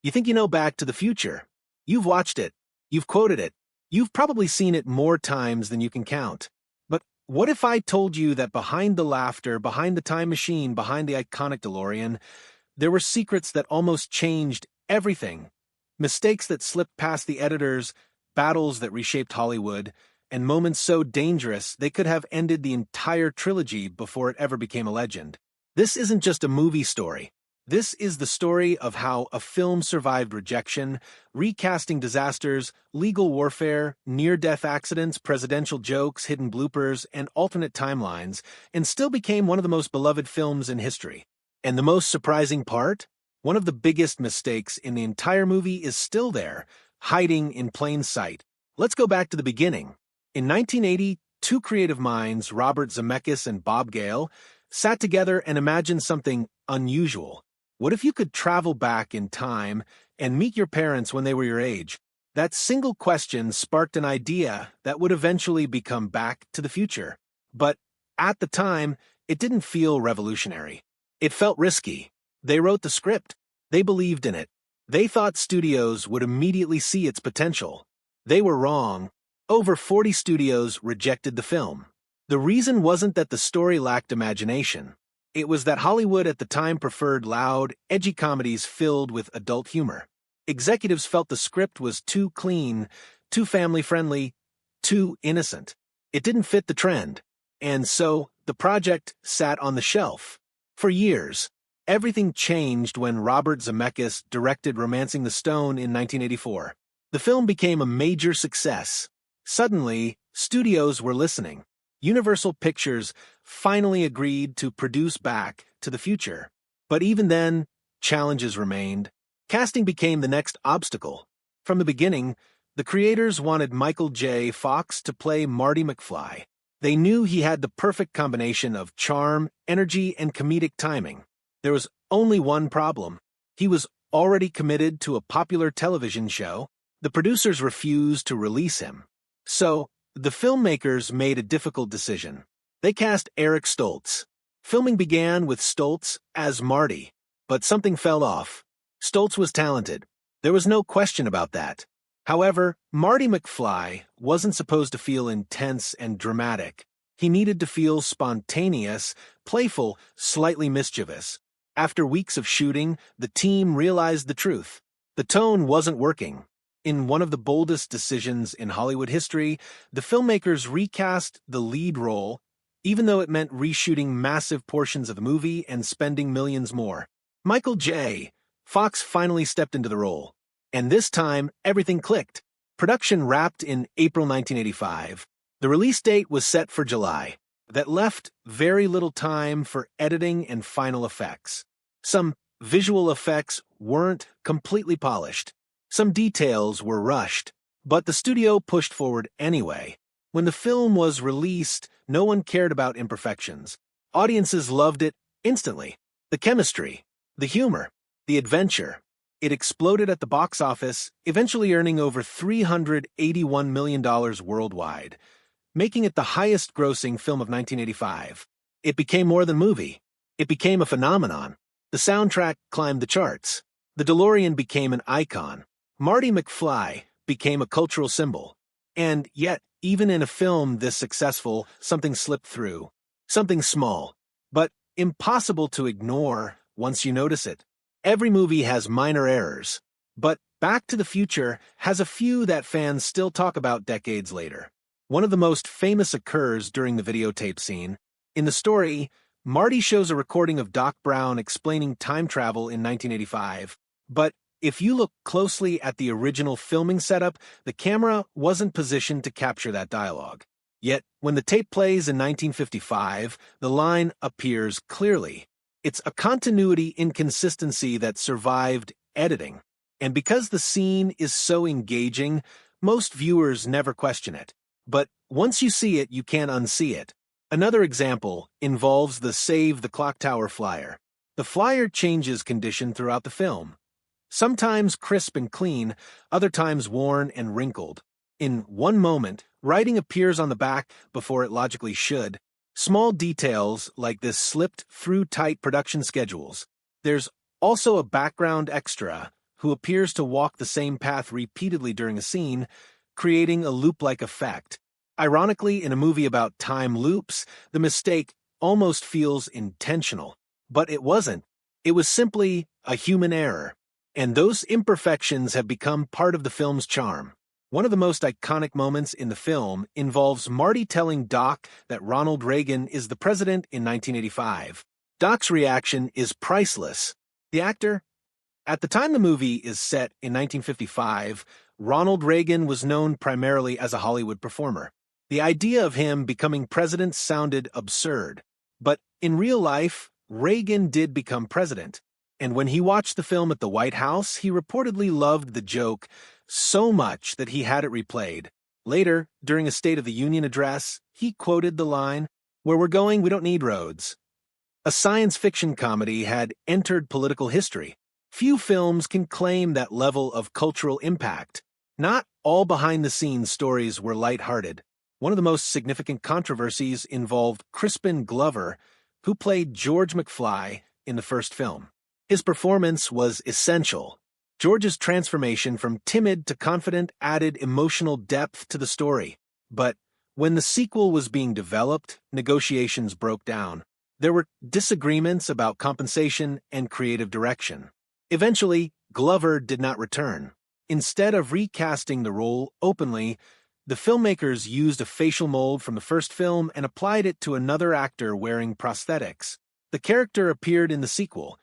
You think you know Back to the Future. You've watched it. You've quoted it. You've probably seen it more times than you can count. But what if I told you that behind the laughter, behind the time machine, behind the iconic DeLorean, there were secrets that almost changed everything? Mistakes that slipped past the editors, battles that reshaped Hollywood, and moments so dangerous they could have ended the entire trilogy before it ever became a legend. This isn't just a movie story. This is the story of how a film survived rejection, recasting disasters, legal warfare, near-death accidents, presidential jokes, hidden bloopers, and alternate timelines, and still became one of the most beloved films in history. And the most surprising part? One of the biggest mistakes in the entire movie is still there, hiding in plain sight. Let's go back to the beginning. In 1980, two creative minds, Robert Zemeckis and Bob Gale, sat together and imagined something unusual. What if you could travel back in time and meet your parents when they were your age? That single question sparked an idea that would eventually become Back to the Future. But at the time, it didn't feel revolutionary. It felt risky. They wrote the script. They believed in it. They thought studios would immediately see its potential. They were wrong. Over 40 studios rejected the film. The reason wasn't that the story lacked imagination. It was that Hollywood at the time preferred loud, edgy comedies filled with adult humor. Executives felt the script was too clean, too family-friendly, too innocent. It didn't fit the trend. And so, the project sat on the shelf. For years, everything changed when Robert Zemeckis directed Romancing the Stone in 1984. The film became a major success. Suddenly, studios were listening. Universal Pictures finally agreed to produce Back to the Future. But even then, challenges remained. Casting became the next obstacle. From the beginning, the creators wanted Michael J. Fox to play Marty McFly. They knew he had the perfect combination of charm, energy, and comedic timing. There was only one problem. He was already committed to a popular television show. The producers refused to release him. So, the filmmakers made a difficult decision. They cast Eric Stoltz. Filming began with Stoltz as Marty, but something fell off. Stoltz was talented. There was no question about that. However, Marty McFly wasn't supposed to feel intense and dramatic. He needed to feel spontaneous, playful, slightly mischievous. After weeks of shooting, the team realized the truth. The tone wasn't working. In one of the boldest decisions in Hollywood history, the filmmakers recast the lead role, even though it meant reshooting massive portions of the movie and spending millions more. Michael J. Fox finally stepped into the role. And this time, everything clicked. Production wrapped in April 1985. The release date was set for July. That left very little time for editing and final effects. Some visual effects weren't completely polished. Some details were rushed, but the studio pushed forward anyway. When the film was released, no one cared about imperfections. Audiences loved it instantly. The chemistry, the humor, the adventure. It exploded at the box office, eventually earning over $381 million worldwide, making it the highest-grossing film of 1985. It became more than a movie. It became a phenomenon. The soundtrack climbed the charts. The DeLorean became an icon. Marty McFly became a cultural symbol. And yet, even in a film this successful, something slipped through. Something small, but impossible to ignore once you notice it. Every movie has minor errors, but Back to the Future has a few that fans still talk about decades later. One of the most famous occurs during the videotape scene. In the story, Marty shows a recording of Doc Brown explaining time travel in 1985, but if you look closely at the original filming setup, the camera wasn't positioned to capture that dialogue. Yet, when the tape plays in 1955, the line appears clearly. It's a continuity inconsistency that survived editing. And because the scene is so engaging, most viewers never question it. But once you see it, you can't unsee it. Another example involves the Save the Clock Tower flyer. The flyer changes condition throughout the film. Sometimes crisp and clean, other times worn and wrinkled. In one moment, writing appears on the back before it logically should. Small details like this slipped through tight production schedules. There's also a background extra, who appears to walk the same path repeatedly during a scene, creating a loop-like effect. Ironically, in a movie about time loops, the mistake almost feels intentional. But it wasn't. It was simply a human error. And those imperfections have become part of the film's charm. One of the most iconic moments in the film involves Marty telling Doc that Ronald Reagan is the president in 1985. Doc's reaction is priceless. The actor? At the time the movie is set in 1955, Ronald Reagan was known primarily as a Hollywood performer. The idea of him becoming president sounded absurd. But in real life, Reagan did become president. And when he watched the film at the White House, he reportedly loved the joke so much that he had it replayed. Later, during a State of the Union address, he quoted the line, "Where we're going, we don't need roads." A science fiction comedy had entered political history. Few films can claim that level of cultural impact. Not all behind-the-scenes stories were lighthearted. One of the most significant controversies involved Crispin Glover, who played George McFly in the first film. His performance was essential. George's transformation from timid to confident added emotional depth to the story. But when the sequel was being developed, negotiations broke down. There were disagreements about compensation and creative direction. Eventually, Glover did not return. Instead of recasting the role openly, the filmmakers used a facial mold from the first film and applied it to another actor wearing prosthetics. The character appeared in the sequel,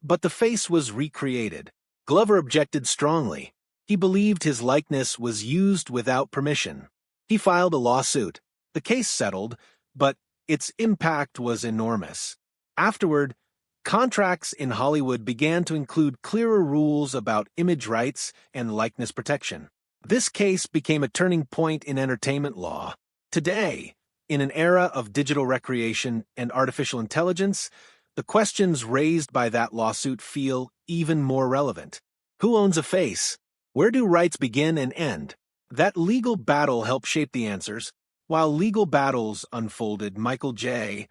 but the face was recreated. Glover objected strongly. He believed his likeness was used without permission. He filed a lawsuit. The case settled, but its impact was enormous. Afterward, contracts in Hollywood began to include clearer rules about image rights and likeness protection. This case became a turning point in entertainment law. Today, in an era of digital recreation and artificial intelligence, the questions raised by that lawsuit feel even more relevant. Who owns a face? Where do rights begin and end? That legal battle helped shape the answers. While legal battles unfolded, Michael J.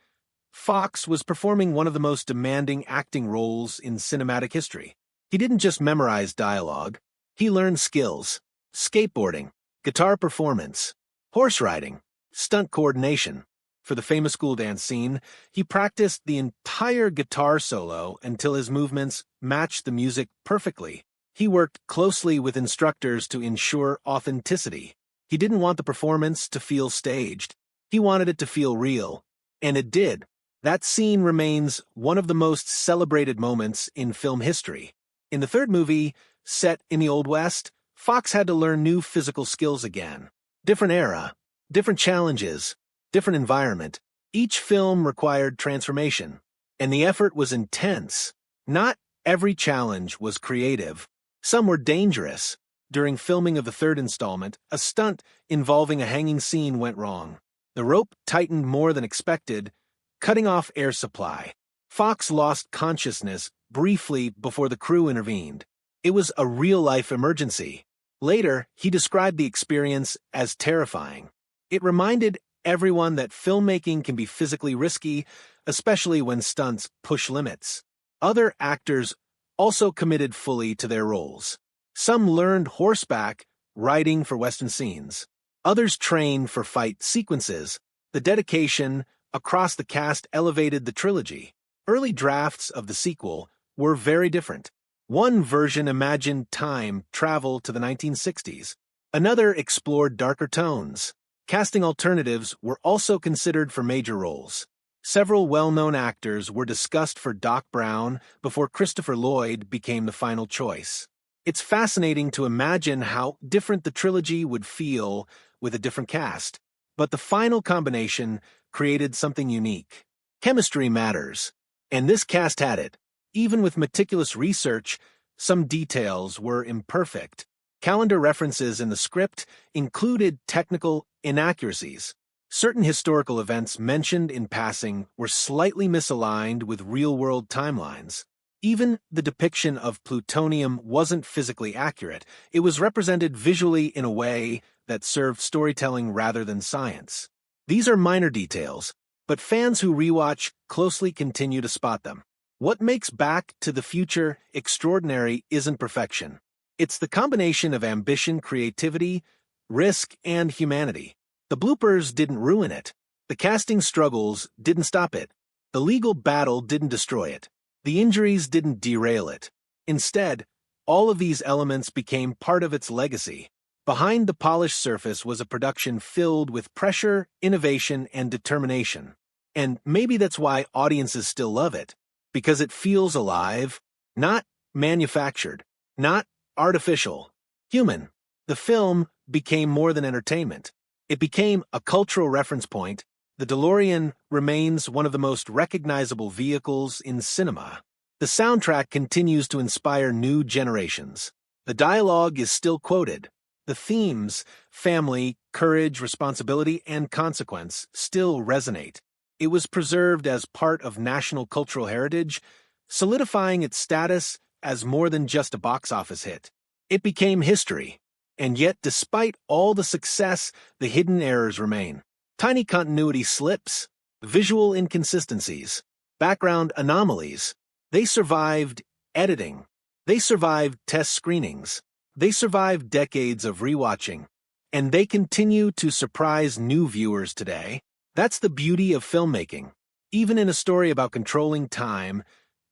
Fox was performing one of the most demanding acting roles in cinematic history. He didn't just memorize dialogue. He learned skills: skateboarding, guitar performance, horse riding, stunt coordination. For the famous school dance scene, he practiced the entire guitar solo until his movements matched the music perfectly. He worked closely with instructors to ensure authenticity. He didn't want the performance to feel staged. He wanted it to feel real. And it did. That scene remains one of the most celebrated moments in film history. In the third movie, set in the Old West, Fox had to learn new physical skills again. Different era, different challenges, different environment. Each film required transformation, and the effort was intense. Not every challenge was creative. Some were dangerous. During filming of the third installment, a stunt involving a hanging scene went wrong. The rope tightened more than expected, cutting off air supply. Fox lost consciousness briefly before the crew intervened. It was a real-life emergency. Later, he described the experience as terrifying. It reminded everyone that filmmaking can be physically risky, especially when stunts push limits. Other actors also committed fully to their roles. Some learned horseback riding for Western scenes. Others trained for fight sequences. The dedication across the cast elevated the trilogy. Early drafts of the sequel were very different. One version imagined time travel to the 1960s. Another explored darker tones. Casting alternatives were also considered for major roles. Several well-known actors were discussed for Doc Brown before Christopher Lloyd became the final choice. It's fascinating to imagine how different the trilogy would feel with a different cast, but the final combination created something unique. Chemistry matters, and this cast had it. Even with meticulous research, some details were imperfect. Calendar references in the script included technical inaccuracies. Certain historical events mentioned in passing were slightly misaligned with real-world timelines. Even the depiction of plutonium wasn't physically accurate. It was represented visually in a way that served storytelling rather than science. These are minor details, but fans who rewatch closely continue to spot them. What makes Back to the Future extraordinary isn't perfection. It's the combination of ambition, creativity, risk, and humanity. The bloopers didn't ruin it. The casting struggles didn't stop it. The legal battle didn't destroy it. The injuries didn't derail it. Instead, all of these elements became part of its legacy. Behind the polished surface was a production filled with pressure, innovation, and determination. And maybe that's why audiences still love it. Because it feels alive, not manufactured, not artificial, human. The film became more than entertainment. It became a cultural reference point. The DeLorean remains one of the most recognizable vehicles in cinema. The soundtrack continues to inspire new generations. The dialogue is still quoted. The themes, family, courage, responsibility, and consequence, still resonate. It was preserved as part of national cultural heritage, solidifying its status as more than just a box office hit. It became history. And yet, despite all the success, the hidden errors remain. Tiny continuity slips, visual inconsistencies, background anomalies. They survived editing. They survived test screenings. They survived decades of rewatching. And they continue to surprise new viewers today. That's the beauty of filmmaking. Even in a story about controlling time,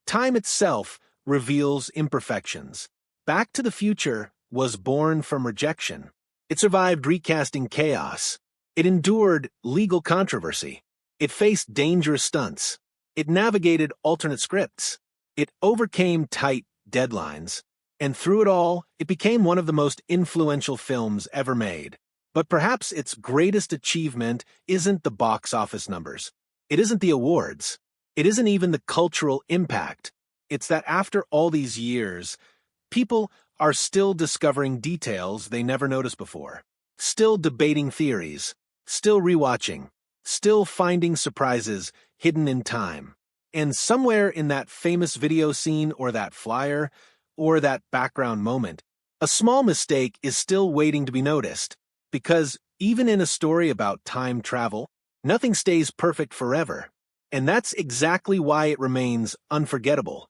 time itself reveals imperfections. Back to the Future was born from rejection. It survived recasting chaos. It endured legal controversy. It faced dangerous stunts. It navigated alternate scripts. It overcame tight deadlines. And through it all, it became one of the most influential films ever made. But perhaps its greatest achievement isn't the box office numbers. It isn't the awards. It isn't even the cultural impact. It's that after all these years, people are still discovering details they never noticed before, still debating theories, still rewatching, still finding surprises hidden in time. And somewhere in that famous video scene or that flyer or that background moment, a small mistake is still waiting to be noticed. Because even in a story about time travel, nothing stays perfect forever. And that's exactly why it remains unforgettable.